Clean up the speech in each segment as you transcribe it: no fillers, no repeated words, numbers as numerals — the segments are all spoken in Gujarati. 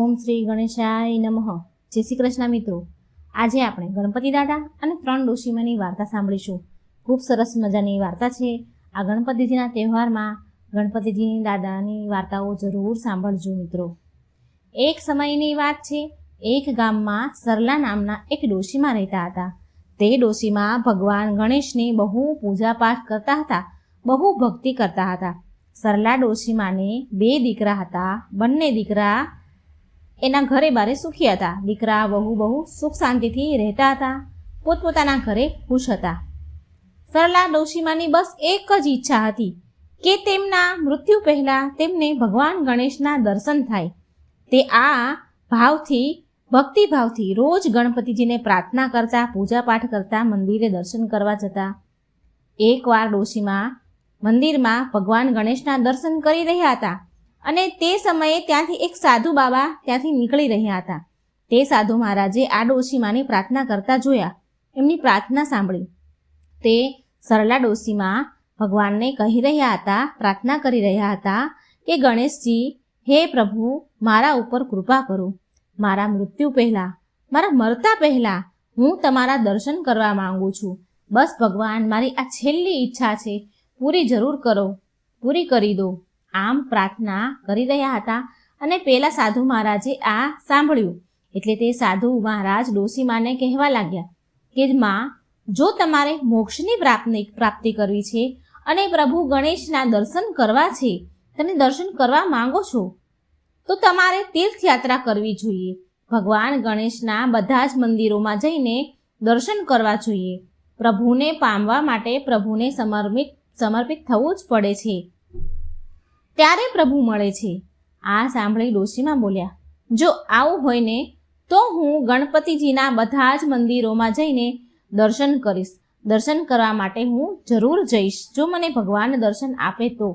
ઓમ શ્રી ગણેશાય નમઃ. જય શ્રી કૃષ્ણ મિત્રો. આજે આપણે ગણપતિ દાદા અને 3 ડોશીમાની વાર્તા સાંભળીશું. ખૂબ સરસ મજાની વાર્તા છે. આ ગણપતિજીના તહેવારમાં ગણપતિજીની દાદાની વાર્તાઓ જરૂર સાંભળજો મિત્રો. એક સમયની વાત છે. એક ગામમાં સરલા નામના એક ડોશીમા રહેતા હતા. તે ડોશીમા ભગવાન ગણેશની બહુ પૂજાપાઠ કરતા હતા, બહુ ભક્તિ કરતા હતા. સરલા ડોશીમાને 2 દીકરા હતા. બંને દીકરા એના ઘરે બારે સુખી હતા. દીકરા બહુ સુખ શાંતિથી રહેતા હતા, પોતપોતાના ઘરે ખુશ હતા. સરલા ડોશીમાની બસ એક જ ઈચ્છા હતી કે તેમના મૃત્યુ પહેલાં તેમને ભગવાન ગણેશના દર્શન થાય. તે આ ભાવથી, ભક્તિભાવથી રોજ ગણપતિજીને પ્રાર્થના કરતા, પૂજાપાઠ કરતા, મંદિરે દર્શન કરવા જતા. એકવાર ડોશીમા મંદિરમાં ભગવાન ગણેશના દર્શન કરી રહ્યા હતા અને તે સમયે ત્યાંથી એક સાધુ બાબા ત્યાંથી નીકળી રહ્યા હતા. તે સાધુ મહારાજે આ ડોશીમાની પ્રાર્થના કરતા જોયા. એમની પ્રાર્થના સાંભળી. તે સરલા ડોશીમા ભગવાનને કહી રહ્યા હતા, પ્રાર્થના કરી રહ્યા હતા કે ગણેશજી, હે પ્રભુ, મારા ઉપર કૃપા કરો. મારા મૃત્યુ પહેલાં, મારા મરતા પહેલાં હું તમારા દર્શન કરવા માંગુ છું. બસ ભગવાન, મારી આ છેલ્લી ઈચ્છા છે, પૂરી જરૂર કરો, પૂરી કરી દો. આમ પ્રાર્થના કરી રહ્યા હતા અને પેલા સાધુ મહારાજે આ સાંભળ્યું. એટલે તે સાધુ મહારાજ ડોશીમાને કહેવા લાગ્યા કે માં, જો તમારે મોક્ષની પ્રાપ્તિ કરવી છે અને પ્રભુ ગણેશના દર્શન કરવા છે, તમે દર્શન કરવા માંગો છો, તો તમારે તીર્થયાત્રા કરવી જોઈએ. ભગવાન ગણેશના બધા જ મંદિરોમાં જઈને દર્શન કરવા જોઈએ. પ્રભુને પામવા માટે પ્રભુને સમર્પિત થવું જ પડે છે, ત્યારે પ્રભુ મળે છે. આ સાંભળી ડોશીમા બોલ્યા, જો આવું હોય ને તો હું ગણપતિજીના બધા જ મંદિરોમાં જઈને દર્શન કરીશ. દર્શન કરવા માટે હું જરૂર જઈશ, જો મને ભગવાન દર્શન આપે તો.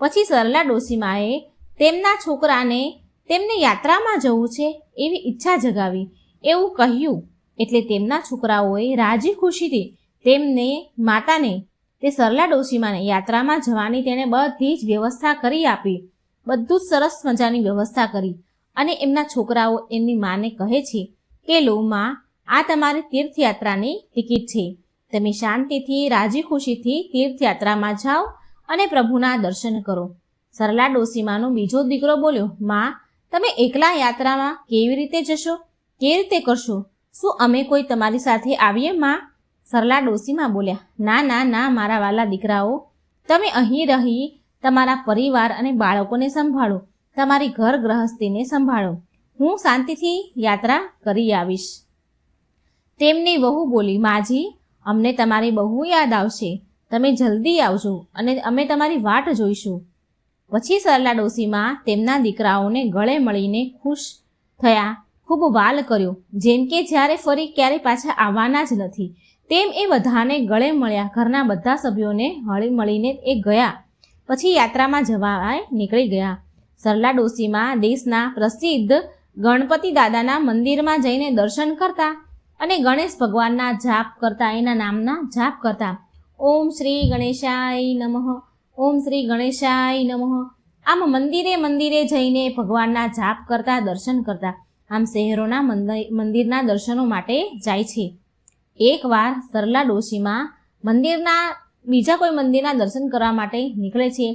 પછી સરલા ડોશીમાએ તેમના છોકરાને તેમને યાત્રામાં જવું છે એવી ઈચ્છા જગાવી, એવું કહ્યું. એટલે તેમના છોકરાઓએ રાજી ખુશીથી તેમને માતાને, તે સરલા ડોશીમાને યાત્રામાં જવાની તેણે બધી જ વ્યવસ્થા કરી આપી. બધું જ સરસ મજાની વ્યવસ્થા કરી. અને એમના છોકરાઓ એમની માને કહે છે કે લો માં, આ તમારી તીર્થયાત્રાની ટિકિટ છે. તમે શાંતિથી, રાજી ખુશીથી તીર્થયાત્રામાં જાઓ અને પ્રભુના દર્શન કરો. સરલા ડોશીમાનો બીજો દીકરો બોલ્યો, માં, તમે એકલા યાત્રામાં કેવી રીતે જશો? કેવી રીતે કરશો? શું અમે કોઈ તમારી સાથે આવીએ માં? સરલા ડોશીમા બોલ્યા, ના ના ના, મારા વાલા દીકરાઓ, તમે અહીં રહી તમારા પરિવાર અને બાળકોને સંભાળો, તમારી ઘર ગૃહસ્થીને સંભાળો. હું શાંતિથી યાત્રા કરી આવીશ. તેમની વહુ બોલી, માજી, અમને તમારી બહુ યાદ આવશે. તમે જલ્દી આવજો અને અમે તમારી વાટ જોઈશું. પછી સરલા ડોશીમા તેમના દીકરાઓને ગળે મળીને ખુશ થયા, ખૂબ વાલ કર્યો, જેમ કે જ્યારે ફરી ક્યારે પાછા આવવાના જ નથી તેમ એ બધાને ગળે મળ્યા. ઘરના બધા સભ્યોને હળી મળીને એ ગયા. પછી યાત્રામાં જવા નીકળી ગયા. સરલા ડોશીમા દેશના પ્રસિદ્ધ ગણપતિ દાદાના મંદિરમાં જઈને દર્શન કરતા અને ગણેશ ભગવાનના જાપ કરતા, એના નામના જાપ કરતા. ઓમ શ્રી ગણેશાય નમઃ, ઓમ શ્રી ગણેશાય નમઃ. આમ મંદિરે જઈને ભગવાનના જાપ કરતા, દર્શન કરતા. આમ શહેરોના મંદિરના દર્શનો માટે જાય છે. એકવાર સરલા ડોશીમા બીજા કોઈ મંદિરના દર્શન કરવા માટે નીકળે છે,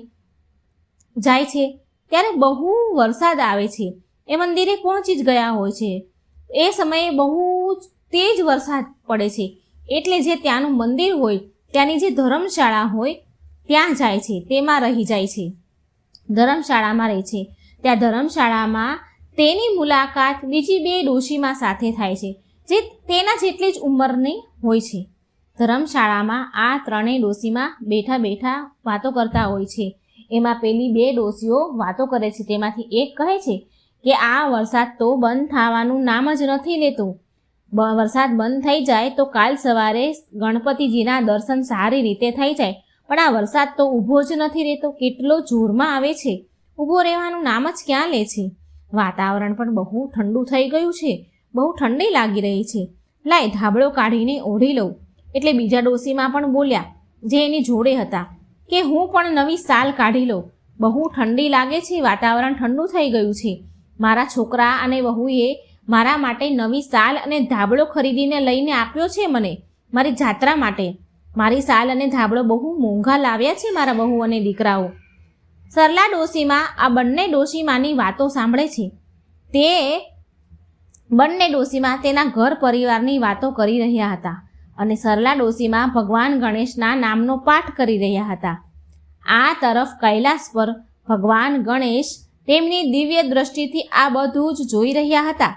જાય છે, ત્યારે બહુ વરસાદ આવે છે. એ મંદિરે પહોંચી જ ગયા હોય છે. એ સમયે બહુ તેજ વરસાદ પડે છે. એટલે જે ત્યાંનું મંદિર હોય, ત્યાંની જે ધર્મશાળા હોય ત્યાં જાય છે, તેમાં રહી જાય છે. ધર્મશાળામાં રહે છે. ત્યાં ધર્મશાળામાં તેની મુલાકાત બીજી 2 ડોશીમા સાથે થાય છે, જે તેના જેટલી જ ઉંમરની હોય છે. ધર્મશાળામાં આ 3 ડોશીમા બેઠા વાતો કરતા હોય છે. એમાં પેલી 2 ડોશીઓ વાતો કરે છે. તેમાંથી એક કહે છે કે આ વરસાદ તો બંધ થવાનું નામ જ નથી લેતો. વરસાદ બંધ થઈ જાય તો કાલ સવારે ગણપતિજીના દર્શન સારી રીતે થઈ જાય, પણ આ વરસાદ તો ઊભો જ નથી રહેતો. કેટલો જોરમાં આવે છે, ઊભો રહેવાનું નામ જ ક્યાં લે છે. વાતાવરણ પણ બહુ ઠંડુ થઈ ગયું છે, બહુ ઠંડી લાગી રહી છે. લાય ધાબળો કાઢીને ઓઢી લઉં. એટલે બીજા ડોશીમા પણ બોલ્યા, જે એની જોડે હતા, કે હું પણ નવી શાલ કાઢી લઉં. બહુ ઠંડી લાગે છે, વાતાવરણ ઠંડુ થઈ ગયું છે, મારા છોકરા અને વહુએ મારા માટે નવી સાલ અને ધાબળો ખરીદીને લઈને આપ્યો છે મને મારી જાત્રા માટે. મારી સાલ અને ધાબળો બહુ મોંઘા લાવ્યા છે મારા વહુ અને દીકરાઓ. સરલા ડોશીમાં આ બંને ડોશીમાની વાતો સાંભળે છે. તે બંને ડોશીમાં તેના ઘર પરિવારની વાતો કરી રહ્યા હતા અને સરલા ડોશીમાં ભગવાન ગણેશના નામનો પાઠ કરી રહ્યા હતા. આ તરફ કૈલાસ પર ભગવાન ગણેશ તેમની દિવ્ય દ્રષ્ટિથી આ બધું જ જોઈ રહ્યા હતા.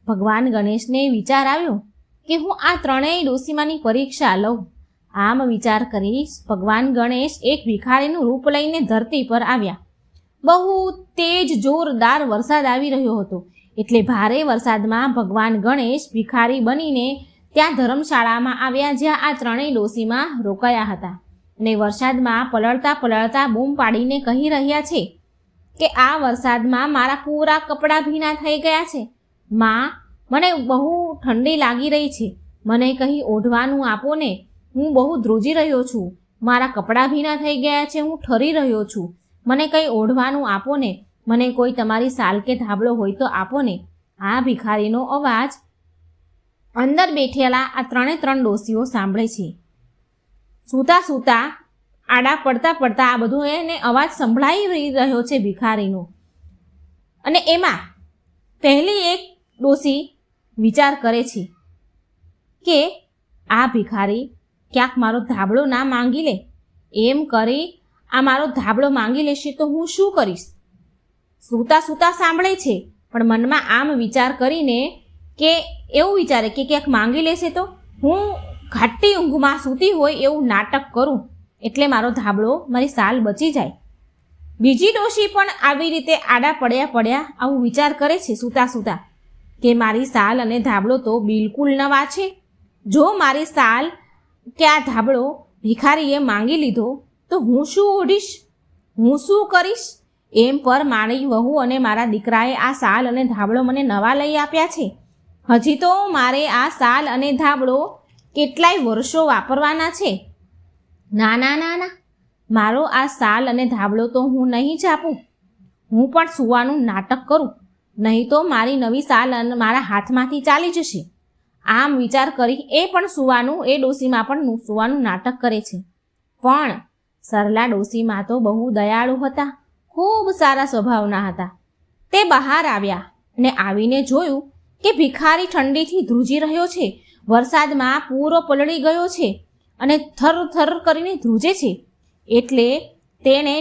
ભગવાન ગણેશને વિચાર આવ્યો કે હું આ ત્રણેય ડોશીમાની પરીક્ષા લઉં. આમ વિચાર કરી ભગવાન ગણેશ એક ભિખારીનું રૂપ લઈને ધરતી પર આવ્યા. બહુ તેજ જોરદાર વરસાદ આવી રહ્યો હતો એટલે ભારે વરસાદમાં ભગવાન ગણેશ ભિખારી બનીને ત્યાં ધર્મશાળામાં આવ્યા જ્યાં આ ત્રણેય ડોશીમાં રોકાયા હતા અને વરસાદમાં પલળતા પલળતા બૂમ પાડીને કહી રહ્યા છે કે આ વરસાદમાં મારા પૂરા કપડાં ભીના થઈ ગયા છે. માં, મને બહુ ઠંડી લાગી રહી છે, મને કંઈ ઓઢવાનું આપો ને, હું બહુ ધ્રુજી રહ્યો છું, મારા કપડાં ભીના થઈ ગયા છે, હું ઠરી રહ્યો છું, મને કંઈ ઓઢવાનું આપો ને, મને કોઈ તમારી સાલ કે ધાબળો હોય તો આપો ને. આ ભિખારીનો અવાજ અંદર બેઠેલા આ ત્રણ ડોશીઓ સાંભળે છે. સૂતા સૂતા આડા પડતા પડતા આ બધું એને અવાજ સંભળાઈ રહ્યો છે ભિખારીનો. અને એમાં પહેલી એક ડોશી વિચાર કરે છે કે આ ભિખારી ક્યાંક મારો ધાબળો ના માંગી લે. એમ કરી આ મારો ધાબળો માંગી લેશે તો હું શું કરીશ? સૂતા સૂતા સાંભળે છે પણ મનમાં આમ વિચાર કરીને કે એવું વિચારે કે ક્યાંક માંગી લેશે તો હું ઘાટી ઊંઘમાં સૂતી હોય એવું નાટક કરું એટલે મારો ધાબળો, મારી સાલ બચી જાય. બીજી ડોશી પણ આવી રીતે આડા પડ્યા આવું વિચાર કરે છે સૂતા સૂતા કે મારી સાલ અને ધાબળો તો બિલકુલ નવા છે. જો મારી સાલ કે આ ધાબળો ભિખારીએ માંગી લીધો તો હું શું ઓઢીશ, હું શું કરીશ? એમ પર મારી વહુ અને મારા દીકરાએ આ સાલ અને ધાબળો મને નવા લઈ આપ્યા છે. હજી તો મારે આ સાલ અને ધાબળો કેટલાય વર્ષો વાપરવાના છે. ના ના ના ના, મારો આ સાલ અને ધાબળો તો હું નહીં જ આપું. હું પણ સૂવાનું નાટક કરું, નહીં તો મારી નવી સાલ મારા હાથમાંથી ચાલી જશે. આમ વિચાર કરી એ પણ સૂવાનું, એ ડોશીમાં પણ સૂવાનું નાટક કરે છે. પણ સરલા ડોશીમાં તો બહુ દયાળુ હતા, ખૂબ સારા સ્વભાવના હતા. તે બહાર આવ્યા અને આવીને જોયું કે ભિખારી ઠંડીથી ધ્રુજી રહ્યો છે, વરસાદમાં પૂરો પલળી ગયો છે અને થર થર કરીને ધ્રુજે છે. એટલે તેણે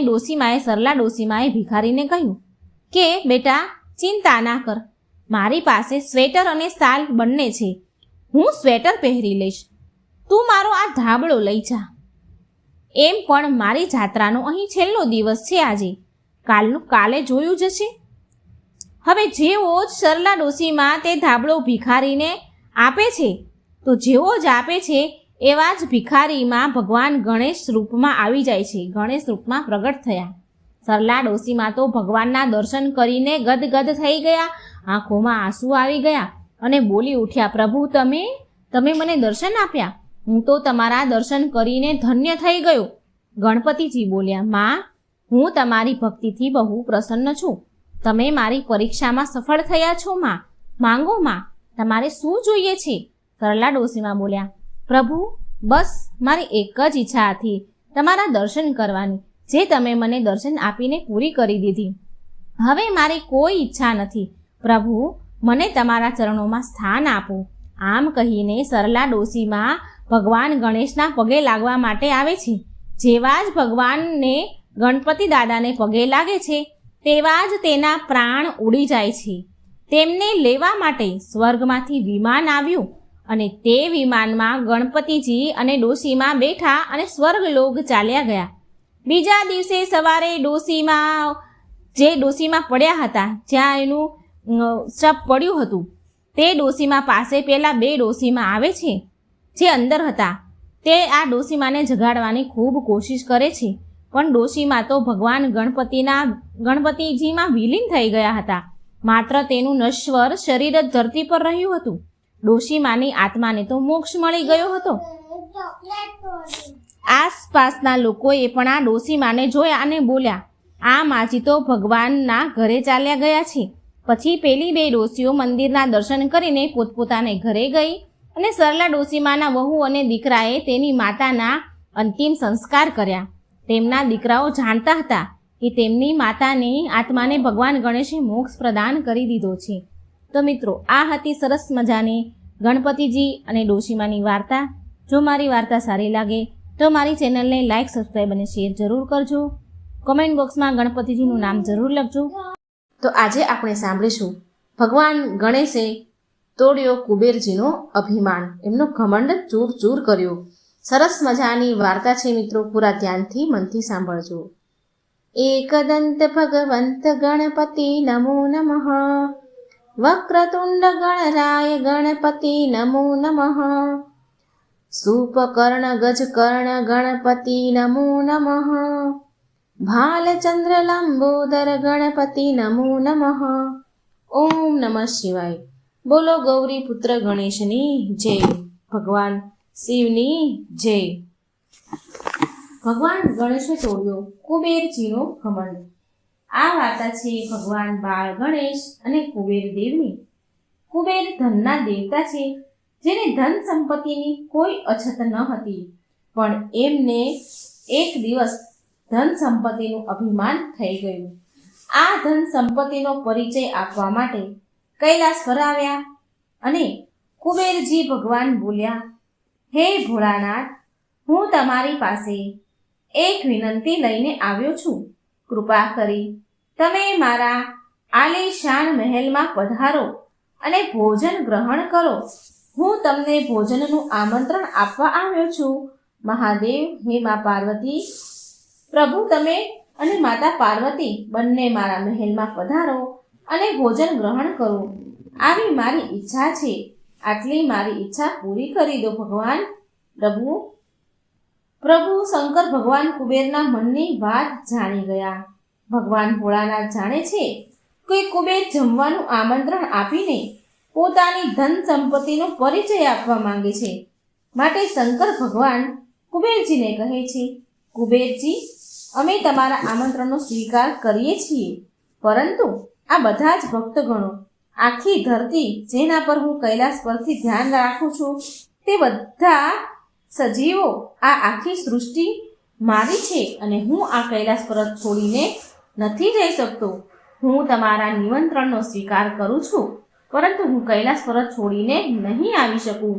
સરલા ડોશીમાએ ભિખારીને કહ્યું કે બેટા, ચિંતા ના કર, મારી પાસે સ્વેટર અને સાલ બંને છે, હું સ્વેટર પહેરી લઈશ, તું મારો આ ધાબળો લઈ જા. એમ પણ મારી જાત્રાનો અહીં છેલ્લો દિવસ છે આજે, કાલનું કાલે જોયું જશે. હવે જેવો જ સરલા ડોશીમાં તે ધાબળો ભિખારીને આપે છે તો જેવો જ આપે છે એવા જ ભિખારીમાં ભગવાન ગણેશ રૂપમાં આવી જાય છે, ગણેશ રૂપમાં પ્રગટ થયા. સરલા ડોશીમાં તો ભગવાનના દર્શન કરીને ગદગદ થઈ ગયા, આંખોમાં આંસુ આવી ગયા અને બોલી ઉઠ્યા, પ્રભુ તમે મને દર્શન આપ્યા, હું તો તમારા દર્શન કરીને ધન્ય થઈ ગયો. ગણપતિજી બોલ્યા, માં, હું તમારી ભક્તિથી બહુ પ્રસન્ન છું, તમે મારી પરીક્ષામાં સફળ થયા છો માં, માંગો માં, તમારે શું જોઈએ છે? સરલા ડોશીમાં બોલ્યા, પ્રભુ, બસ મારી એક જ ઈચ્છા હતી, તમારા દર્શન કરવાની, જે તમે મને દર્શન આપીને પૂરી કરી દીધી. હવે મારી કોઈ ઈચ્છા નથી, પ્રભુ મને તમારા ચરણોમાં સ્થાન આપો. આમ કહીને સરલા ડોશીમાં ભગવાન ગણેશના પગે લાગવા માટે આવે છે. જેવા જ ભગવાનને ગણપતિ દાદાને પગે લાગે છે તેવા જ તેના પ્રાણ ઉડી જાય છે. તેમને લેવા માટે સ્વર્ગમાંથી વિમાન આવ્યું અને તે વિમાનમાં ગણપતિજી અને ડોશીમાં બેઠા અને સ્વર્ગલોક ચાલ્યા ગયા. બીજા દિવસે સવારે ડોશીમાં પડ્યા હતા, જ્યાં એનું શબ પડ્યું હતું, તે ડોશીમાં પાસે પેલા બે ડોશીમાં આવે છે જે અંદર હતા. તે આ ડોશીમાને જગાડવાની ખૂબ કોશિશ કરે છે, પણ ડોશીમાં તો ભગવાન ગણપતિજીમાં વિલીન થઈ ગયા હતા. માત્ર તેનું નશ્વર શરીર જ ધરતી પર રહ્યું હતું. ડોશીમાની આત્માને તો મોક્ષ મળી ગયો હતો. આસપાસના લોકોએ પણ આ ડોશીમાને જોયા અને બોલ્યા, આ માજી તો ભગવાનના ઘરે ચાલ્યા ગયા છે. પછી પેલી બે ડોશીઓ મંદિરના દર્શન કરીને પોતપોતાને ઘરે ગઈ અને સરલા ડોશીમાના વહુ અને દીકરાએ તેની માતાના અંતિમ સંસ્કાર કર્યા. તેમના દીકરાઓ જાણતા હતા કે તેમની માતાની આત્માને ભગવાન ગણેશે મોક્ષ પ્રદાન કરી દીધો છે. તો મિત્રો, આ હતી સરસ મજાની ગણપતિજી અને ડોશીમાની વાર્તા. જો મારી વાર્તા સારી લાગે તો મારી ચેનલને લાઇક, સબસ્ક્રાઈબ અને શેર જરૂર કરજો. કોમેન્ટ બોક્સમાં ગણપતિજીનું નામ જરૂર લખજો. તો આજે આપણે સાંભળીશું ભગવાન ગણેશે તોડ્યો કુબેરજીનો અભિમાન, એમનો ઘમંડ ચૂર ચૂર કર્યો. સરસ મજાની વાર્તા છે મિત્રો, પૂરા ધ્યાનથી મનથી સાંભળજો. એકદંત ભગવંત ગણપતિ નમો નમઃ, વક્રતુંડ ગણરાય ગણપતિ નમો નમઃ, સુપકર્ણ ગજકર્ણ ગણપતિ નમો નમઃ, ભાલચંદ્ર લંબોદર ગણપતિ નમો નમઃ. ઓમ નમઃ શિવાય. બોલો ગૌરી પુત્ર ગણેશની જય, ભગવાન શિવની જય. ભગવાન ગણેશે તોડ્યો કુબેરજીનો ઘમંડ. આ વાર્તા છે ભગવાન બાળ ગણેશ અને કુબેર દેવની. કુબેર ધનના દેવતા છે, જેને ધન સંપત્તિની કોઈ અછત ન હતી, પણ એમને એક દિવસ ધન સંપત્તિનું અભિમાન થઈ ગયું. આ ધન સંપત્તિનો પરિચય આપવા માટે કૈલાસ પર આવ્યા અને કુબેરજી ભગવાન બોલ્યા, હે ભોળાનાથ, હું તમારી પાસે એક વિનંતી લઈને આવ્યો છું. કૃપા કરી તમે મારા આલીશાન મહેલમાં પધારો અને ભોજન ગ્રહણ કરો. હું તમને ભોજનનું આમંત્રણ આપવા આવ્યો છું. મહાદેવ, હે મા પાર્વતી, પ્રભુ તમે અને માતા પાર્વતી બંને મારા મહેલમાં પધારો અને ભોજન ગ્રહણ કરો. આવી મારી ઈચ્છા છે. આટલી મારી ઈચ્છા પૂરી કરી દો ભગવાન. પ્રભુ શંકર ભગવાન કુબેરના મનની વાત જાણી ગયા. ભગવાન ભોળાનાથ જાણે છે કે કુબેર જમવાનું આમંત્રણ આપીને પોતાની ધન સંપત્તિનો પરિચય આપવા માંગે છે. માટે શંકર ભગવાન કુબેરજીને કહે છે, કુબેરજી, અમે તમારા આમંત્રણનો સ્વીકાર કરીએ છીએ, પરંતુ આ બધા જ ભક્તગણો, આખી ધરતી જેના પર હું કૈલાસ પરથી ધ્યાન રાખું છું, તે બધા સજીવો, આ આખી સૃષ્ટિ મારી છે અને હું આ કૈલાસ પર્વત છોડીને નથી જઈ શકતો. હું તમારા નિમંત્રણનો સ્વીકાર કરું છું, પરંતુ હું કૈલાસ પર્વત છોડીને નહીં આવી શકું.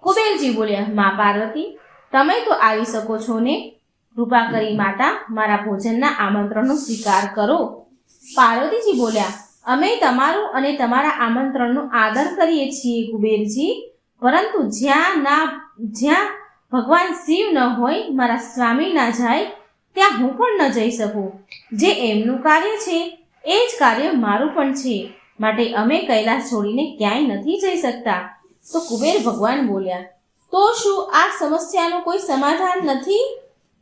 કુબેરજી બોલ્યા, મા પાર્વતી, તમે તો આવી શકો છો ને? કૃપા કરી માતા, મારા ભોજનના આમંત્રણનો સ્વીકાર કરો. પાર્વતીજી બોલ્યા, અમે તમારું અને તમારા આમંત્રણનો આદર કરીએ છીએ કુબેરજી, પરંતુ જ્યાં ભગવાન શિવ ન હોય, મારા સ્વામી ના જાય, ત્યાં હું પણ ન જઈ શકું. જે એમનું કાર્ય છે એ જ કાર્ય મારું પણ છે, માટે અમે કૈલાસ છોડીને ક્યાંય નથી જઈ શકતા. તો કુબેર ભગવાન બોલ્યા, તો શું આ સમસ્યાનું કોઈ સમાધાન નથી?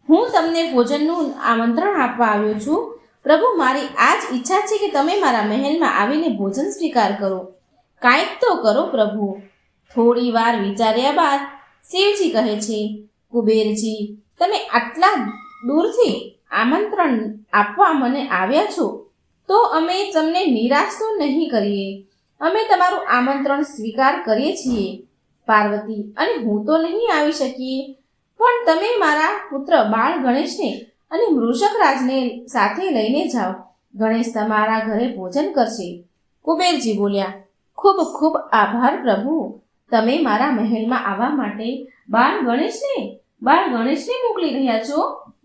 હું તમને ભોજનનું આમંત્રણ આપવા આવ્યો છું. પ્રભુ, મારી આ જ ઈચ્છા છે કે તમે મારા મહેલમાં આવીને ભોજન સ્વીકાર કરો. કાંઈક તો કરો પ્રભુ. થોડી વાર વિચાર્યા બાદ શિવજી કહે છે, કુબેરજી, તમે આટલા દૂરથી આમંત્રણ આપવા મને આવ્યા છો, તો અમે તમને નિરાશ તો નહીં કરીએ. અમે તમારું આમંત્રણ સ્વીકાર કરીએ છીએ. પાર્વતી અને હું તો નહીં આવી શકીએ, પણ તમે મારા પુત્ર બાળ ગણેશને અને મૃષકરાજને સાથે લઈને જાઓ. ગણેશ તમારા ઘરે ભોજન કરશે. કુબેરજી બોલ્યા, ખૂબ ખૂબ આભાર પ્રભુ. તમે મારા મહેલમાં આવવા માટે બાળ ગણેશને મોકલી રહ્યા છો.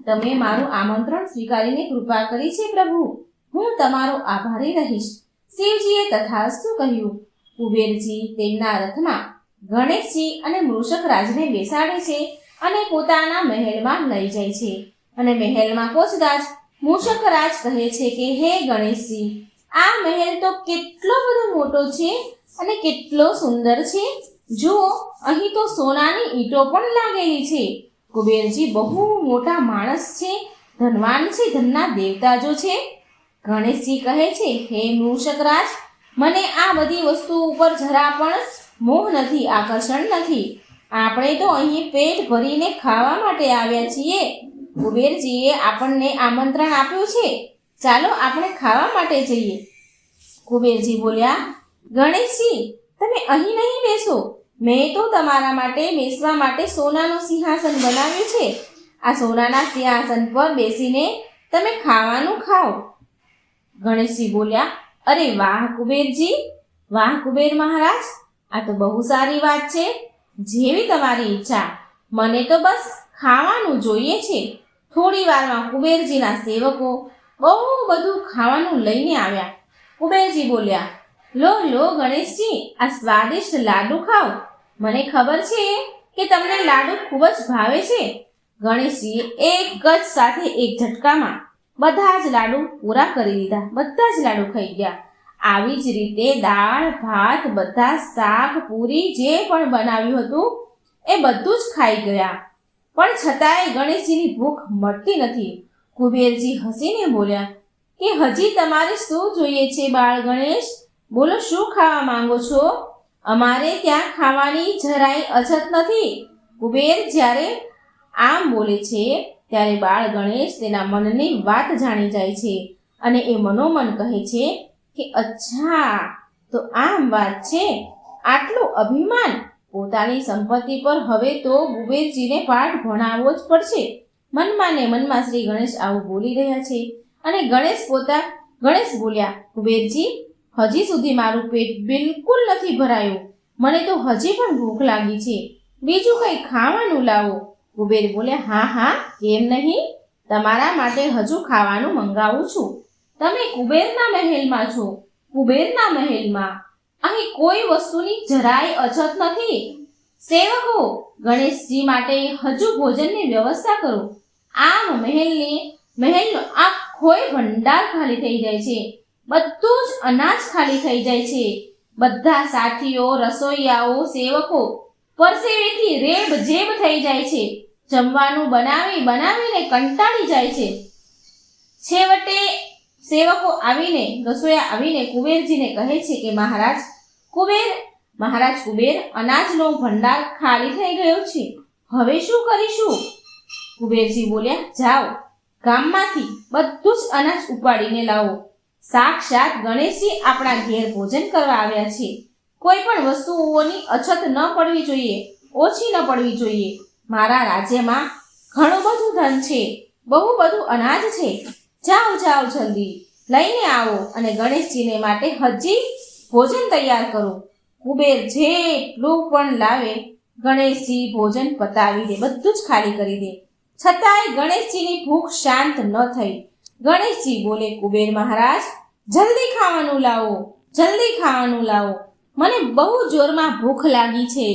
તમે મારું આમંત્રણ સ્વીકારીને કૃપા કરી છે પ્રભુ. હું તમારો આભારી રહીશ. શિવજીએ તથાસ્તુ કહ્યું. કુબેરજી તેમના રથમાં ગણેશજી અને મૃષકરાજને બેસાડે છે અને પોતાના મહેલમાં લઈ જાય છે. અને મહેલમાં પહોંચતા જ મૂષકરાજ કહે છે કે, હે ગણેશજી, આ મહેલ તો કેટલો બધો મોટો છે અને કેટલો સુંદર છે. જુઓ, અહીં તો સોનાની ઈંટો પણ લાગેલી છે. કુબેરજી બહુ મોટા માણસ છે, ધનવાન છે, ધનના દેવતા જો છે. ગણેશજી કહે છે, હે મૂષકરાજ, મને આ બધી વસ્તુ ઉપર જરા પણ મોહ નથી, આકર્ષણ નથી. આપણે તો અહીં પેટ ભરીને ખાવા માટે આવ્યા છીએ. કુબેરજીએ આપણને આમંત્રણ આપ્યું છે, ચાલો આપણે ખાવા માટે જઈએ. કુબેરજી બોલ્યા, ગણેશજી, તમે અહીં નહીં બેસો. મેં તો તમારા માટે બેસવા માટે સોનાનું સિંહાસન બનાવ્યું છે. આ સોનાના સિંહાસન પર બેસીને તમે ખાવાનું ખાઓ. ગણેશજી બોલ્યા, અરે વાહ કુબેરજી, વાહ કુબેર મહારાજ, આ તો બહુ સારી વાત છે. જેવી તમારી ઈચ્છા, મને તો બસ ખાવાનું જોઈએ છે. થોડી વારમાં કુબેરજીના સેવકો બહુ બધું ખાવાનું લઈને આવ્યા. કુબેરજી બોલ્યા, લો લો ગણેશજી, આ સ્વાદિષ્ટ લાડુ ખાઓ. મને ખબર છે કે તમને લાડુ ખૂબ જ ભાવે છે. ગણેશજીએ એક જ સાથે એક ઝટકામાં બધા જ લાડુ પૂરા કરી દીધા. બધા જ લાડુ ખાઈ ગયા. આવી જ રીતે દાળ ભાત, બધા શાક, પૂરી જે પણ બનાવ્યું હતું એ બધું જ ખાઈ ગયા. પણ છતાંય ગણેશજીની ભૂખ મટતી નથી. કુબેરજી હસીને બોલ્યા કે હજી તમારે શું જોઈએ છે બાળ ગણેશ? બોલો, શું ખાવા માંગો છો? અમારે ત્યાં ખાવાની જરાય અછત નથી. કુબેર જ્યારે આમ બોલે છે ત્યારે બાળ ગણેશ તેના મનની વાત જાણી જાય છે અને એ મનોમન કહે છે કે અચ્છા, તો આમ વાત છે. આટલું અભિમાન! પોતાની સંપત્તિ પર હવે તો કુબેરજીને પાઠ ભણાવવો જ પડશે. મનમાં ને મનમાં શ્રી ગણેશ આવું બોલી રહ્યા છે અને ગણેશ બોલ્યા, કુબેરજી, હજી સુધી મારું પેટ બિલકુલ નથી ભરાયું. મને તો હજી પણ ભૂખ લાગી છે. બીજું કંઈ ખાવાનું લાવો. કુબેર બોલ્યા, હા હા, કેમ નહીં? તમારા માટે હજુ ખાવાનું મંગાવું છું. તમે કુબેરના મહેલમાં છો. કુબેરના મહેલમાં અહીં કોઈ વસ્તુની જરાય અછત નથી. સેવકો, ગણેશજી માટે હજુ ભોજનની વ્યવસ્થા કરો. આમ મહેલનો આખોય ભંડાર ખાલી થઈ જાય છે. બધું જ અનાજ ખાલી થઈ જાય છે. બધા સાથીઓ, રસોઈયાઓ, સેવકો પરસેવેથી રેબઝેબ થઈ જાય છે. જમવાનું બનાવીને કંટાળી જાય છે. છેવટે રસોઈયા આવીને કુબેરજીને કહે છે કે મહારાજ કુબેર, અનાજનો ભંડાર ખાલી થઈ ગયો છે. હવે શું કરીશું? કુબેરજી બોલ્યા, જાઓ, ગામમાંથી બધું જ અનાજ ઉપાડીને લાવો. સાક્ષાત ગણેશજી આપણા ઘેર ભોજન કરવા આવ્યા છે. કોઈ પણ વસ્તુઓની અછત ન પડવી જોઈએ, ઓછી ન પડવી જોઈએ. મારા રાજ્યમાં ઘણું બધું ધન છે, બહુ બધું અનાજ છે. જાઓ જલ્દી લઈને આવો અને ગણેશજીને માટે હજી ભોજન તૈયાર કરો. કુબેર જેટલું પણ લાવે, ગણેશજી ભોજન પતાવી દે, બધું જ ખાલી કરી દે. છતાંય ગણેશજીની ભૂખ શાંત ન થઈ. ગણેશજી બોલે, કુબેર મહારાજ, જલ્દી ખાવાનું લાવો. મને બહુ જોરમાં ભૂખ લાગી છે.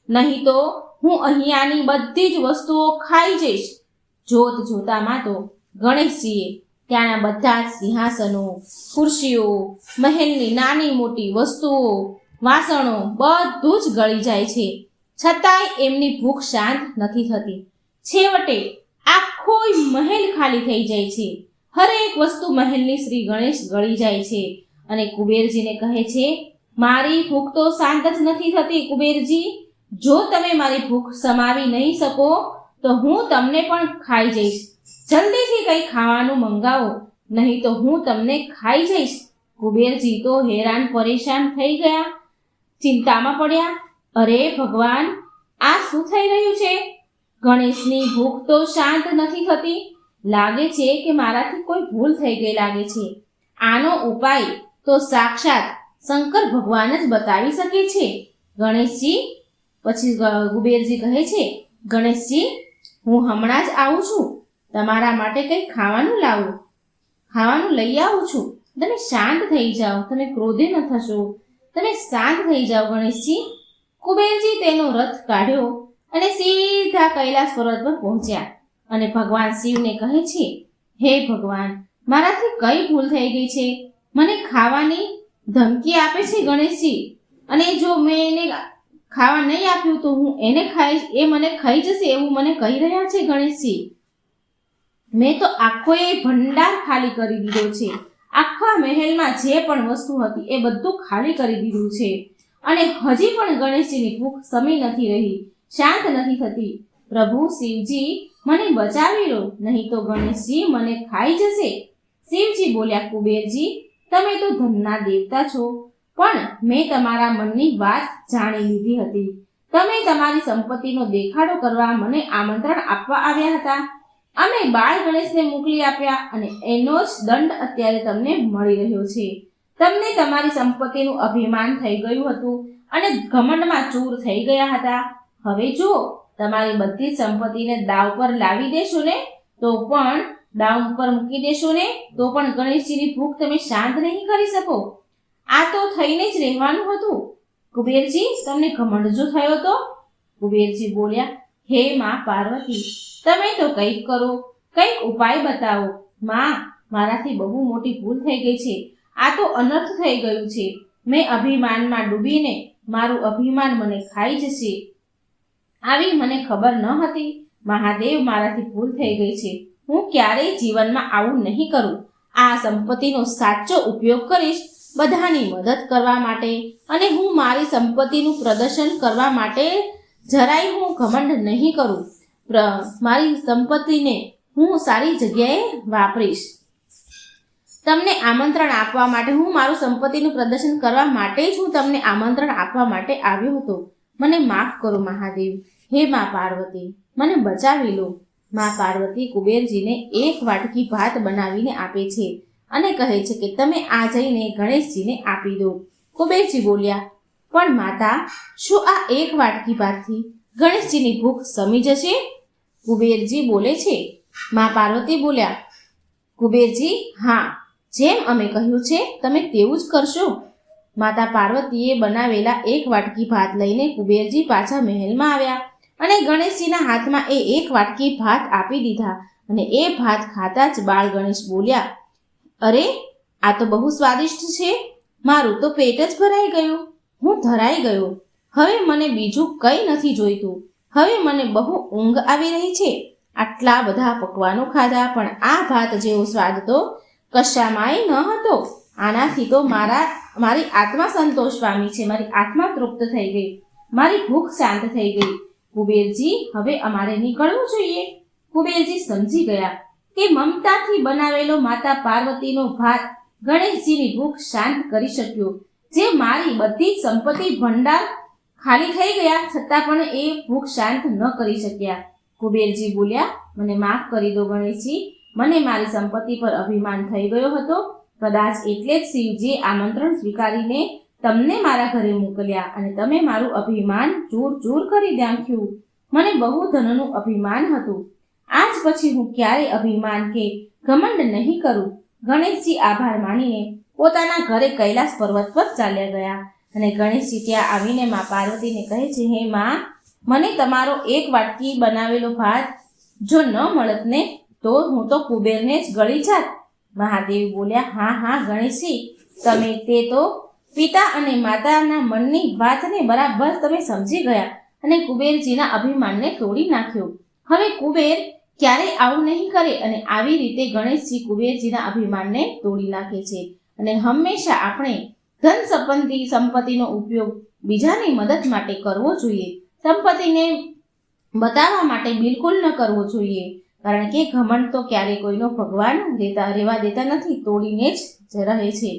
નહીં તો હું અહીંયાની બધી જ વસ્તુઓ ખાઈ જઈશ. જોતામાં તો ગણેશજીએ ત્યાંના બધા જ સિંહાસનો, ખુરશીઓ, મહેલની નાની મોટી વસ્તુઓ, વાસણો બધું જ ગળી જાય છે. છતાંય એમની ભૂખ શાંત નથી થતી. છેવટે આખો મહેલ ખાલી થઈ જાય છે. હરેક વસ્તુ મહેલની શ્રી ગણેશ ગળી જાય છે અને કુબેરજીને કહે છે, મારી ભૂખ તો શાંત જ નથી થતી. કુબેરજી, જો તમે મારી ભૂખ સમાવી નહીં શકો તો હું તમને પણ ખાઈ જઈશ. જલ્દીથી કંઈ ખાવાનું મંગાવો, નહીં તો હું તમને ખાઈ જઈશ. કુબેરજી તો હેરાન પરેશાન થઈ ગયા, ચિંતામાં પડ્યા. અરે ભગવાન, આ શું થઈ રહ્યું છે? ગણેશની ભૂખ તો શાંત નથી થતી. લાગે છે કે મારાથી કોઈ ભૂલ થઈ ગઈ લાગે છે. આનો ઉપાય તો સાક્ષાત શંકર ભગવાન જ બતાવી શકે છે. ગણેશજી, પછી કુબેરજી કહે છે, ગણેશજી, હું હમણાં જ આવું છું. તમારા માટે કંઈ ખાવાનું લઈ આવું છું. તમે શાંત થઈ જાઓ, તમે ક્રોધે ન થશો. તમે શાંત થઈ જાઓ ગણેશજી. કુબેરજી તેનો રથ કાઢ્યો અને સીધા કૈલાસ પર્વત પર પહોંચ્યા અને ભગવાન શિવને કહે છે, હે ભગવાન, મારાથી કઈ ભૂલ થઈ ગઈ છે? મને ખાવાની ધમકી આપે છે ગણેશજી, અને જો મેં એને ખાવા નહીં આપ્યું તો હું એને ખાઈશ, એ મને ખાઈ જશે એવું મને કહી રહ્યા છે ગણેશજી. મેં તો આખો એ ભંડાર ખાલી કરી દીધો છે. આખા મહેલમાં જે પણ વસ્તુ હતી એ બધું ખાલી કરી દીધું છે અને હજી પણ ગણેશજીની ભૂખ શમી નથી રહી, શાંત નથી થતી. પ્રભુ શિવજી, મને બચાવી લો, નહીં તો ગણેશજી મને ખાઈ જશે. શિવજી બોલ્યા, કુબેરજી, તમે તો ધનના દેવતા છો, પણ મેં તમારા મનની વાત જાણી લીધી હતી. તમે તમારી સંપત્તિનો દેખાડો કરવા મને આમંત્રણ આપવા આવ્યા હતા. અમે બાળ ગણેશને મોકલી આપ્યા અને એનો જ દંડ અત્યારે તમને મળી રહ્યો છે. તમને તમારી સંપત્તિનું અભિમાન થઈ ગયું હતું અને ઘમંડમાં ચૂર થઈ ગયા હતા. હવે જો તમારી બધી જ સંપત્તિને દાવ પર લાવી દેશો ને તો પણ દાવ પર મૂકી દેશો ને તો પણ ગણેશજીની ભૂખ તમે શાંત નહીં કરી શકો. આ તો થઈને જ રહેવાનું હતું. કુબેરજી, તમને ઘમંડ જો થયો તો? કુબેરજી બોલ્યા, હે માં પાર્વતી, તમે તો કંઈક કરો, કંઈક ઉપાય બતાવો. માં, મારાથી બહુ મોટી ભૂલ થઈ ગઈ છે. આ તો અનર્થ થઈ ગયું છે. મેં અભિમાનમાં ડૂબીને મારું અભિમાન મને ખાઈ જશે. આવી મને ખબર ન હતી. મહાદેવ, મારાથી ભૂલ થઈ ગઈ છે. હું ક્યારેય જીવનમાં આવું નહીં કરું. આ સંપત્તિનો સાચો ઉપયોગ કરીશ બધાની મદદ કરવા માટે, અને હું મારી સંપત્તિનું પ્રદર્શન કરવા માટે જરાય હું ઘમંડ નહીં કરું. મારી સંપત્તિને હું સારી જગ્યાએ વાપરીશ. તમને આમંત્રણ આપવા માટે, હું મારું સંપત્તિનું પ્રદર્શન કરવા માટે જ હું તમને આમંત્રણ આપવા માટે આવ્યો હતો. મને માફ કરો મહાદેવ. હે માં પાર્વતી, મને બચાવી લો. માં પાર્વતી કુબેરજીને એક વાટકી ભાત બનાવીને આપે છે અને કહે છે કે તમે આ જઈને ગણેશજીને આપી દો. કુબેરજી બોલ્યા, પણ માતા, શું આ એક વાટકી ભાતથી ગણેશજીની ભૂખ શમી જશે? કુબેરજી બોલે છે. માં પાર્વતી બોલ્યા, કુબેરજી, હા, જેમ અમે કહ્યું છે તમે તેવું જ કરશો. માતા પાર્વતીએ બનાવેલા એક વાટકી ભાત લઈને કુબેરજી પાછા મહેલમાં આવ્યા અને ગણેશજીના હાથમાં એ એક વાટકી ભાત આપી દીધા. અને એ ભાત ખાતા જ બાળ ગણેશ બોલ્યા, અરે, આ તો બહુ સ્વાદિષ્ટ છે. મારું તો પેટ જ ભરાઈ ગયું. હું ધરાઈ ગયો. હવે મને બીજું કંઈ નથી જોઈતું. હવે મને બહુ ઊંઘ આવી રહી છે. આટલા બધા પકવાનો ખાધા, પણ આ ભાત જેવો સ્વાદ તો કશામાંય ન હતો. આનાથી તો મારી આત્મા સંતોષ પામી છે. મારી આત્મા તૃપ્ત થઈ ગઈ. મારી ભૂખ શાંત થઈ ગઈ. કુબેરજી, હવે અમારે નીકળવું જોઈએ. કુબેરજી સમજી ગયા કે મમતાથી બનાવેલો માતા પાર્વતીનો ભાત ગણેશજીની ભૂખ શાંત કરી શક્યો. જે મારી બધી જ સંપત્તિ ભંડાર ખાલી થઈ ગયા છતાં પણ એ ભૂખ શાંત ન કરી શક્યા. કુબેરજી બોલ્યા, મને માફ કરી દો ગણેશજી. મને મારી સંપત્તિ પર અભિમાન થઈ ગયો હતો. કદાચ એટલે જ શિવજીએ આમંત્રણ સ્વીકારીને તમને મારા ઘરે મોકલ્યા અને તમે મારું અભિમાન ચૂર ચૂર કરી નાખ્યું. મને બહુ ધનનું અભિમાન હતું. આજ પછી હું ક્યારેય અભિમાન કે ઘમંડ નહીં કરું. ગણેશજી આભાર માનીને પોતાના ઘરે કૈલાસ પર્વત પર ચાલ્યા ગયા અને ગણેશજી ત્યાં આવીને માં પાર્વતીને કહે છે, હે માં, મને તમારો એક વાટકી બનાવેલો ભાત જો ન મળત ને તો હું તો કુબેરને જ ગળી જાત. મહાદેવ બોલ્યા, હા હા ગણેશજી, તમે તે તો પિતા અને માતાના મનની વાતને બરાબર તમે સમજી ગયા અને કુબેરજીના અભિમાનને તોડી નાખ્યો. હવે કુબેર ક્યારેય આવું નહીં કરે. અને આવી રીતે ગણેશજી કુબેરજીના અભિમાનને તોડી નાખે છે. અને હંમેશા આપણે ધન સંપત્તિનો ઉપયોગ બીજાની મદદ માટે કરવો જોઈએ. સંપત્તિને બતાવવા માટે બિલકુલ ન કરવો જોઈએ, કારણ કે ઘમંડ તો ક્યારેય કોઈનો ભગવાન રહેવા દેતા નથી, તોડીને જ રહે છે.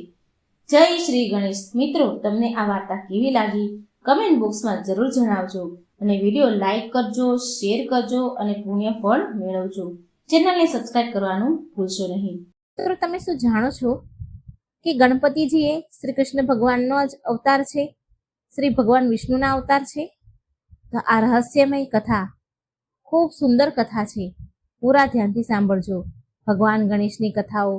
જય શ્રી ગણેશ. મિત્રો, તમને આ વાર્તા કેવી લાગી કમેન્ટ બોક્સમાં જરૂર જણાવજો અને વિડીયો લાઈક કરજો, શેર કરજો અને પુણ્ય ફળ મેળવજો. ચેનલને સબસ્ક્રાઇબ કરવાનું ભૂલશો નહીં. મિત્રો, તમે શું જાણો છો કે ગણપતિજી એ શ્રી કૃષ્ણ ભગવાનનો જ અવતાર છે? શ્રી ભગવાન વિષ્ણુના અવતાર છે? તો આ રહસ્યમય કથા ખૂબ સુંદર કથા છે. પૂરા ધ્યાનથી સાંભળજો. ભગવાન ગણેશની કથાઓ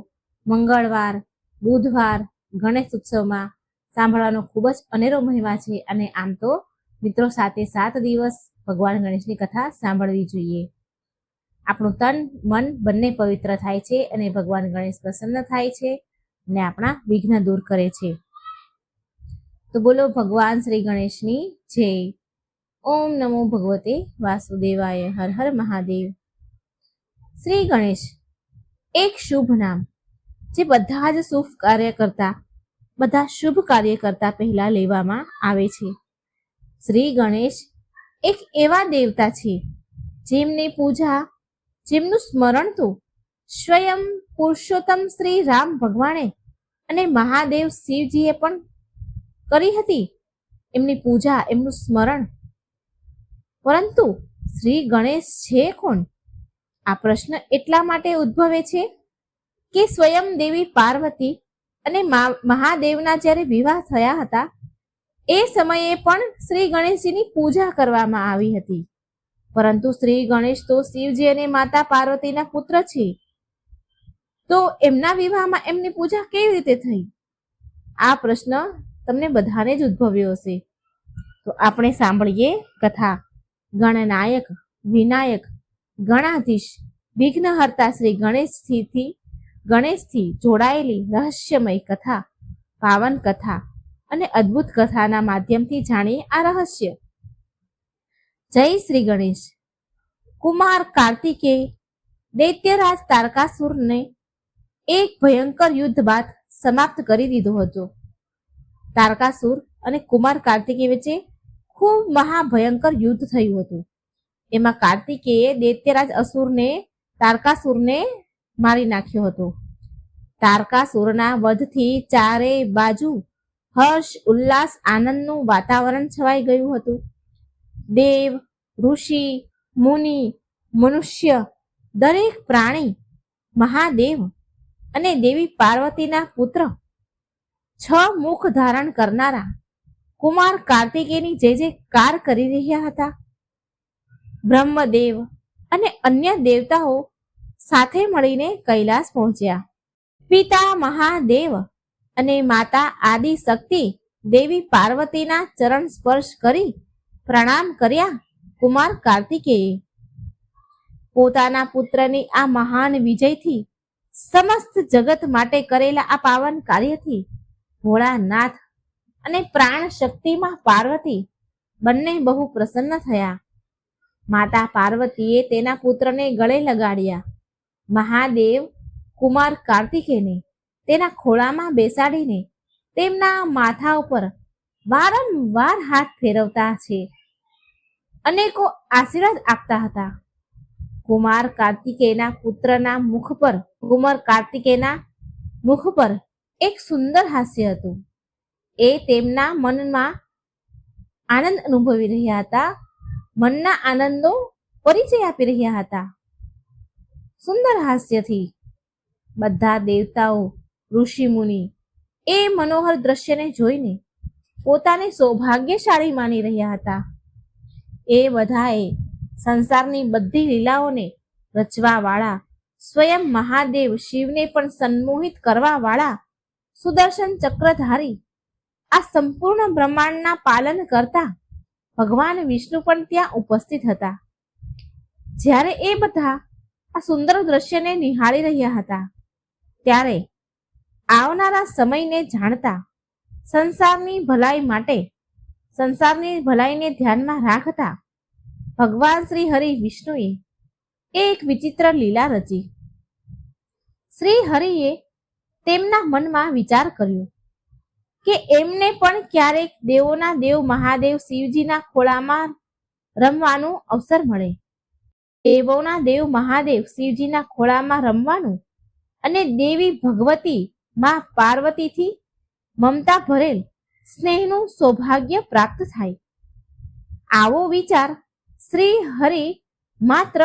મંગળવાર, બુધવાર, ગણેશ ઉત્સવમાં સાંભળવાનો ખૂબ જ અનેરો મહિમા છે. અને આમ તો મિત્રો 7 દિવસ ભગવાન ગણેશની કથા સાંભળવી જોઈએ. આપણું તન મન બંને પવિત્ર થાય છે અને ભગવાન ગણેશ પ્રસન્ન થાય છે અને આપણા વિઘ્ન દૂર કરે છે. તો બોલો ભગવાન શ્રી ગણેશની જય. ઓમ નમો ભગવતે વાસુદેવાય. હર હર મહાદેવ. શ્રી ગણેશ એક શુભ નામ, જે બધા જ શુભ કાર્ય કરતા પહેલા લેવામાં આવે છે. શ્રી ગણેશ એક એવા દેવતા છે જેમની પૂજા, જેમનું સ્મરણ તો સ્વયં પુરુષોત્તમ શ્રી રામ ભગવાને અને મહાદેવ શિવજીએ પણ કરી હતી એમની પૂજા, એમનું સ્મરણ. પરંતુ શ્રી ગણેશ છે કોણ? આ પ્રશ્ન એટલા માટે ઉદ્ભવે છે કે સ્વયં દેવી પાર્વતી અને મહાદેવના જ્યારે વિવાહ થયા હતા એ સમયે પણ શ્રી ગણેશજીની પૂજા કરવામાં આવી હતી. પરંતુ શ્રી ગણેશ તો શિવજી અને માતા પાર્વતીના પુત્ર છે, તો એમના વિવાહમાં એમની પૂજા કેવી રીતે થઈ? આ પ્રશ્ન તમને બધાને જ ઉદ્ભવ્યો હશે. તો આપણે સાંભળીએ કથા. ગણનાયક, વિનાયક, ગણાધીશ, વિઘ્નહર્તા શ્રી ગણેશથી જોડાયેલી રહસ્યમય કથા, પાવન કથા અને અદ્ભુત કથાના માધ્યમથી જાણીએ આ રહસ્ય. જય શ્રી ગણેશ. કુમાર કાર્તિકેય દૈત્યરાજ તારકાસુરને એક ભયંકર યુદ્ધ બાદ સમાપ્ત કરી દીધો હતો. તારકાસુર અને કુમાર કાર્તિકેય વચ્ચે ખૂબ મહાભયંકર યુદ્ધ થયું હતું. એમાં કાર્તિકેયે દૈત્યરાજ તારકાસુરને મારી નાખ્યો હતો. તારકાસુરના વધથી ચારે બાજુ હર્ષ, ઉલ્લાસ, આનંદનું વાતાવરણ છવાઈ ગયું હતું. દેવ, ઋષિ, મુનિ, મનુષ્ય, દરેક પ્રાણી મહાદેવ અને દેવી પાર્વતીના પુત્ર 6 મુખ ધારણ કરનારા કુમાર કાર્તિકેયની જય જયકાર કરી રહ્યા હતા. બ્રહ્મદેવ અને અન્ય દેવતાઓ સાથે મળીને કૈલાસ પહોંચ્યા. પિતા મહાદેવ અને માતા આદિ શક્તિ દેવી પાર્વતીના ચરણ સ્પર્શ કરી પ્રણામ કર્યા. કુમાર કાર્તિકેયે પોતાના પુત્રની આ મહાન વિજયથી, સમસ્ત જગત માટે કરેલા આ પાવન કાર્યથી ભોળાનાથ અને પ્રાણ શક્તિમાં પાર્વતી બંને બહુ પ્રસન્ન થયા. માતા પાર્વતીએ તેના પુત્રને ગળે લગાડ્યા. મહાદેવ કુમાર કાર્તિકેયને તેના ખોળામાં બેસાડીને તેમના માથા ઉપર વારંવાર હાથ ફેરવતા છે, અનેકો આશીર્વાદ આપતા હતા. કુમાર કાર્તિકેયના મુખ પર એક સુંદર હાસ્ય હતું. એ તેમના મનમાં આનંદ અનુભવી રહ્યા હતા, મનના આનંદનો પરિચય આપી રહ્યા હતા. સુંદર હાસ્યથી બધા દેવતાઓ, ઋષિ મુનિ એ મનોહર દ્રશ્યને જોઈને પોતાને સૌભાગ્યશાળી માની રહ્યા હતા. એ બધાએ સંસારની બધી લીલાઓને રચવા વાળા, સ્વયં મહાદેવ શિવને પણ સંમોહિત કરવા વાળા સુદર્શન ચક્રધારી, આ સંપૂર્ણ બ્રહ્માંડના પાલન કરતા ભગવાન વિષ્ણુ પણ ત્યાં ઉપસ્થિત હતા. જ્યારે એ બધા આ સુંદર દ્રશ્યને નિહાળી રહ્યા હતા ત્યારે આવનારા સમયને જાણતા, સંસારની ભલાઈને ધ્યાનમાં રાખતા ભગવાન શ્રી હરિ વિષ્ણુએ એક વિચિત્ર લીલા રચી. શ્રી હરિએ તેમના મનમાં વિચાર કર્યો કે એમને પણ ક્યારેક દેવોના દેવ મહાદેવ શિવજીના ખોળામાં રમવાનું અવસર મળે. દેવોના દેવ મહાદેવ શિવજીના ખોળામાં રમવાનું અને દેવી ભગવતી માં પાર્વતીથી મમતા ભરેલ સ્નેહનું સૌભાગ્ય પ્રાપ્ત થાય. આવો વિચાર શ્રી હરિ માત્ર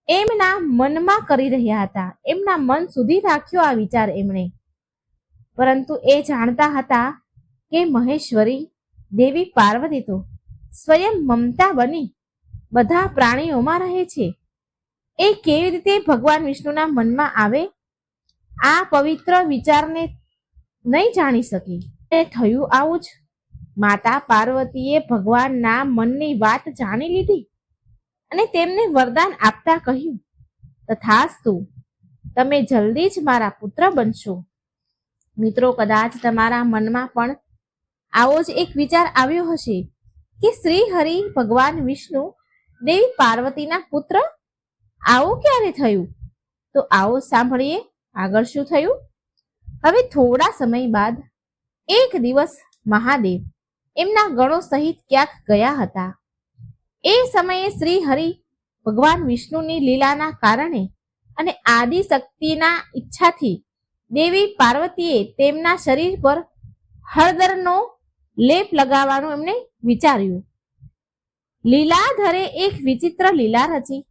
એમના મનમાં કરી રહ્યા હતા. એમના મન સુધી રાખ્યો આ વિચાર એમણે. પરંતુ એ જાણતા હતા કે મહેશ્વરી દેવી પાર્વતી તો સ્વયં મમતા બની બધા પ્રાણીઓમાં રહે છે. એ કેવી રીતે ભગવાન વિષ્ણુના મનમાં આવે? આ પવિત્ર વિચારને નહીં જાણી શકી. એ થયું આવું જ. માતા પાર્વતીએ ભગવાનના મનની વાત જાણી લીધી અને તેમને વરદાન આપતા કહ્યું, તથાસ્તુ, તમે જલ્દી જ મારા પુત્ર બનશો. મિત્રો, કદાચ તમારા મનમાં પણ આવો જ એક વિચાર આવ્યો હશે કે શ્રી હરિ ભગવાન વિષ્ણુ દેવી પાર્વતીના પુત્ર આવું ક્યારે થયું? તો આવો સાંભળીએ આગળ શું થયું. હવે થોડા સમય બાદ એક દિવસ મહાદેવ એમના ગણો સહિત ક્યાંક ગયા હતા. એ સમયે શ્રી હરિ ભગવાન વિષ્ણુની લીલાના કારણે અને આદિ શક્તિના ઈચ્છાથી દેવી પાર્વતીએ તેમના શરીર પર હળદરનો લેપ લગાવવાનું એમને વિચાર્યું. લીલાધરે એક વિચિત્ર લીલા રચી.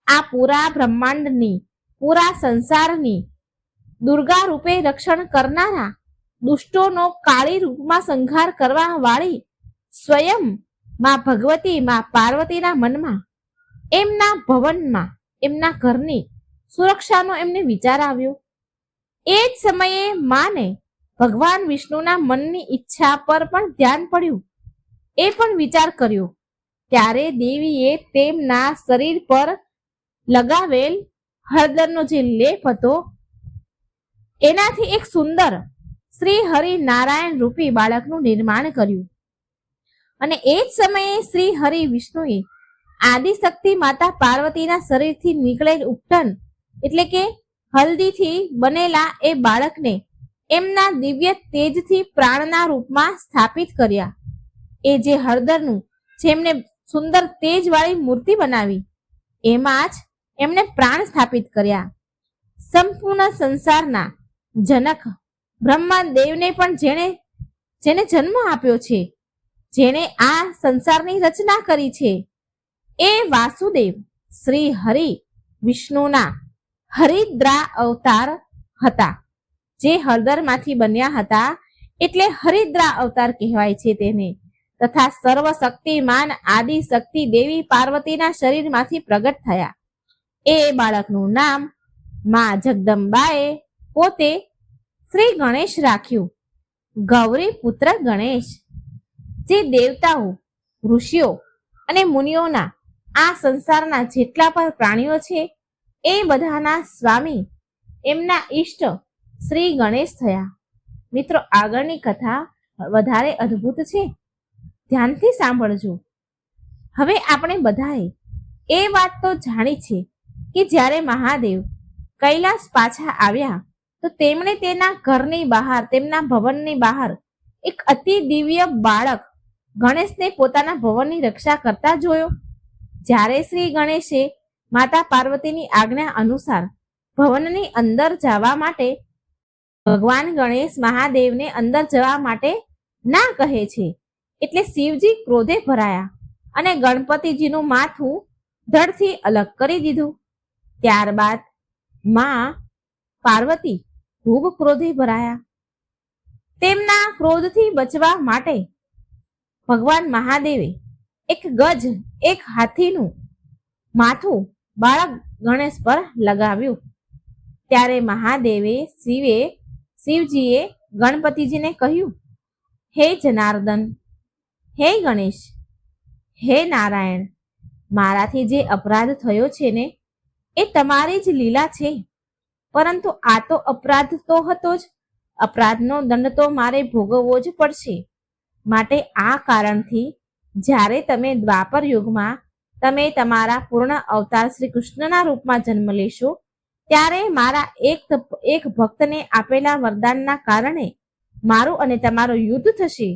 આ પૂરા બ્રહ્માંડની, પૂરા સંસારની દુર્ગા રૂપે રક્ષણ કરનારા, દુષ્ટોનો કાળી રૂપમાં સંહાર કરવા વાળી સ્વયં માં ભગવતી, માં પાર્વતીના મનમાં, એમના ભવનમાં, એમના ઘરની સુરક્ષાનો એમને વિચાર આવ્યો. એ જ સમયે માને ભગવાન વિષ્ણુના મનની ઈચ્છા પર પણ ધ્યાન પડ્યું. એ પણ વિચાર કર્યો. ત્યારે દેવીએ તેમના શરીર પર લગાવેલ હળદરનો જે લેપ હતો એનાથી એક સુંદર શ્રી હરિ નારાયણ રૂપી બાળકનું નિર્માણ કર્યું. અને એ જ સમયે શ્રી હરિ વિષ્ણુએ આદિશક્તિ માતા પાર્વતીના શરીરથી નીકળેલ ઉપટન એટલે કે હલ્દીથી બનેલા એ બાળકને એમના દિવ્ય તેજથી પ્રાણના રૂપમાં સ્થાપિત કર્યા. એ જે હળદરનું જેમને સુંદર તેજવાળી મૂર્તિ બનાવી એમાં જ એમને પ્રાણ સ્થાપિત કર્યા. સંપૂર્ણ સંસારના જનક બ્રહ્માદેવને પણ જેને જન્મ આપ્યો છે, જેણે આ સંસારની રચના કરી છે, એ વાસુદેવ શ્રી હરિ વિષ્ણુના હરિદ્રા અવતાર હતા. જે હળદરમાંથી બન્યા હતા એટલે હરિદ્રા અવતાર કહેવાય છે તેને. તથા સર્વશક્તિમાન આદિ શક્તિ દેવી પાર્વતીના શરીરમાંથી પ્રગટ થયા. એ બાળકનું નામ માં જગદંબાએ પોતે શ્રી ગણેશ રાખ્યું. ગૌરી પુત્ર ગણેશ. જે દેવતાઓ, ઋષિઓ અને મુનિઓના આ સંસારના જેટલા પણ પ્રાણીઓ છે એ બધાના સ્વામી, એમના ઈષ્ટ શ્રી ગણેશ થયા. મિત્રો, આગળની કથા વધારે અદ્ભુત છે, ધ્યાનથી સાંભળજો. હવે આપણે બધાએ એ વાત તો જાણી છે કે જ્યારે મહાદેવ કૈલાસ પાછા આવ્યા તો તેમણે તેના ઘરની બહાર, તેમના ભવનની બહાર એક અતિ દિવ્ય બાળક ગણેશને પોતાના ભવનની રક્ષા કરતા જોયો. જ્યારે શ્રી ગણેશે માતા પાર્વતીની આજ્ઞા અનુસાર ભવનની અંદર જવા માટે ભગવાન ગણેશ મહાદેવને અંદર જવા માટે ના કહે છે એટલે શિવજી ક્રોધે ભરાયા અને ગણપતિજીનું માથું ધડથી અલગ કરી દીધું. ત્યારબાદ માં પાર્વતી ખૂબ ક્રોધે ભરાયા. તેમના ક્રોધથી બચવા માટે ભગવાન મહાદેવે એક ગજ, એક હાથીનું માથું બાળક ગણેશ પર લગાવ્યું. ત્યારે મહાદેવે શિવજીએ ગણપતિજીને કહ્યું, હે જનાર્દન, હે ગણેશ, હે નારાયણ, મારાથી જે અપરાધ થયો છે ને એ તમારી જ લીલા છે, પરંતુ આ તો અપરાધ તો હતો જ. અપરાધનો દંડ તો મારે ભોગવવો જ પડશે. માટે આ કારણથી જ્યારે તમે દ્વાપર યુગમાં તમે તમારા પૂર્ણ અવતાર શ્રી કૃષ્ણના રૂપમાં જન્મ લેશો ત્યારે મારા એક ભક્તને આપેલા વરદાનના કારણે મારું અને તમારું યુદ્ધ થશે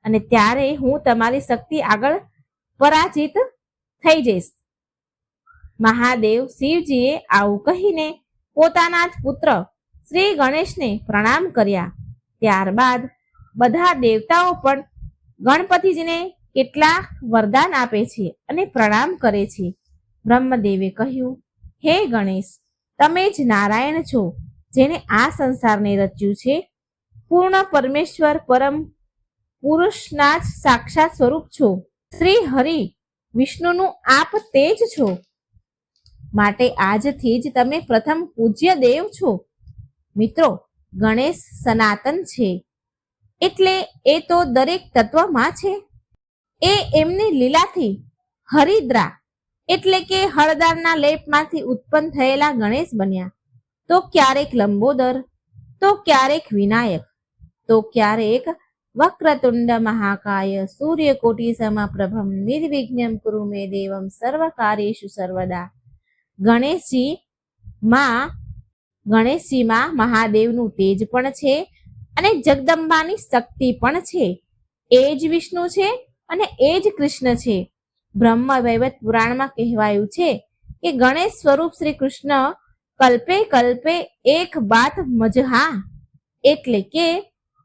અને ત્યારે હું તમારી શક્તિ આગળ પરાજિત થઈ જઈશ. મહાદેવ શિવજીએ આવું કહીને પોતાના જ પુત્ર શ્રી ગણેશને પ્રણામ કર્યા. ત્યારબાદ બધા દેવતાઓ પણ ગણપતિજીને કેટલાક વરદાન આપે છે અને પ્રણામ કરે છે. બ્રહ્મદેવે કહ્યું, હે ગણેશ, તમે જ નારાયણ છો, જેને આ સંસારને રચ્યું છે. પૂર્ણ પરમેશ્વર પરમ પુરુષના જ સાક્ષાત સ્વરૂપ છો. શ્રી હરિ વિષ્ણુનું આપ તેજ છો. માટે આજથી જ તમે પ્રથમ પૂજ્ય દેવ છો. મિત્રો, ગણેશ સનાતન છે એટલે એ તો દરેક તત્વમાં છે. એ એમની લીલાથી હરિદ્રા એટલે કે હળદરના લેપમાંથી ઉત્પન્ન થયેલા ગણેશ બન્યા. તો ક્યારેક લંબોદર, તો ક્યારેક વિનાયક, તો ક્યારેક વક્રતુંડ મહાકાય સૂર્યકોટિ સમપ્રભમ નિર્વિઘ્નમ કુરુ મે દેવમ સર્વકાર્યેષુ સર્વદા. ગણેશજીમાં મહાદેવનું તેજ પણ છે અને જગદંબાની શક્તિ પણ છે. એ જ વિષ્ણુ છે અને એ જ કૃષ્ણ છે. બ્રહ્મ વૈવત પુરાણમાં કહેવાયું છે કે ગણેશ સ્વરૂપ શ્રી કૃષ્ણ કલ્પે કલ્પે એક બાત મજહા, એટલે કે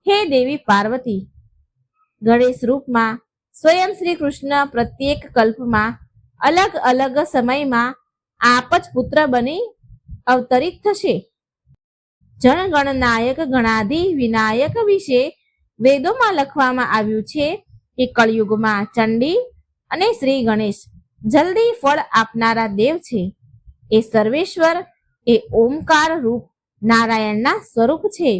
હે દેવી પાર્વતી. ગણેશ રૂપમાં સ્વયં શ્રી કૃષ્ણ પ્રત્યેક કલ્પમાં અલગ અલગ સમયમાં આપ જ પુત્ર બની અવતરિત થશે. જનગણનાયક ગણાધિ વિનાયક વિશે વેદોમાં લખવામાં આવ્યું છે કે કળિયુગમાં ચંડી અને શ્રી ગણેશ જલ્દી ફળ આપનારા દેવ છે. એ સર્વેશ્વર એ ઓમકાર રૂપ નારાયણના સ્વરૂપ છે.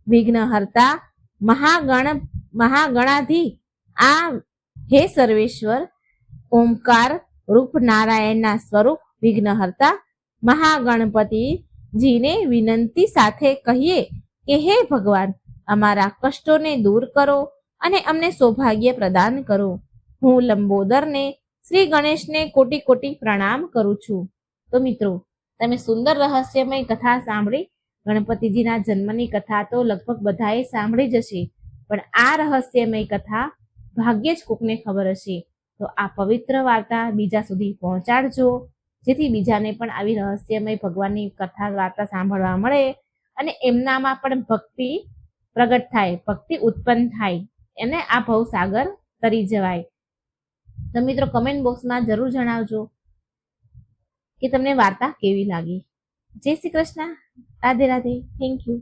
વિઘ્નહર્તા મહાગણાધિ આ હે સર્વેશ્વર ઓમકાર રૂપ નારાયણના સ્વરૂપ વિઘ્નહર્તા મહાગણપતિજીને વિનંતી સાથે કહીએ કે હે ભગવાન, અમારા કષ્ટોને દૂર કરો અને અમને સૌભાગ્ય પ્રદાન કરો. હું લંબોદરને શ્રી ગણેશને કોટી કોટી પ્રણામ કરું છું. તો મિત્રો, તમે સુંદર રહસ્યમય કથા સાંભળી. ગણપતિજીના જન્મની કથા તો લગભગ બધાએ સાંભળી જ હશે, પણ આ રહસ્યમય કથા ભાગ્યે જ કોકને ખબર હશે. તો આ પવિત્ર વાર્તા બીજા સુધી પહોંચાડજો, જેથી બીજાને પણ આવી રહસ્યમય ભગવાનની કથા વાર્તા સાંભળવા મળે અને એમનામાં પણ ભક્તિ પ્રગટ થાય, ભક્તિ ઉત્પન્ન થાય, એને આ ભવસાગર તરી જવાય. તો મિત્રો, કમેન્ટ બોક્સમાં જરૂર જણાવજો કે તમને વાર્તા કેવી લાગી. જય શ્રી કૃષ્ણ. રાધે રાધે. Thank you.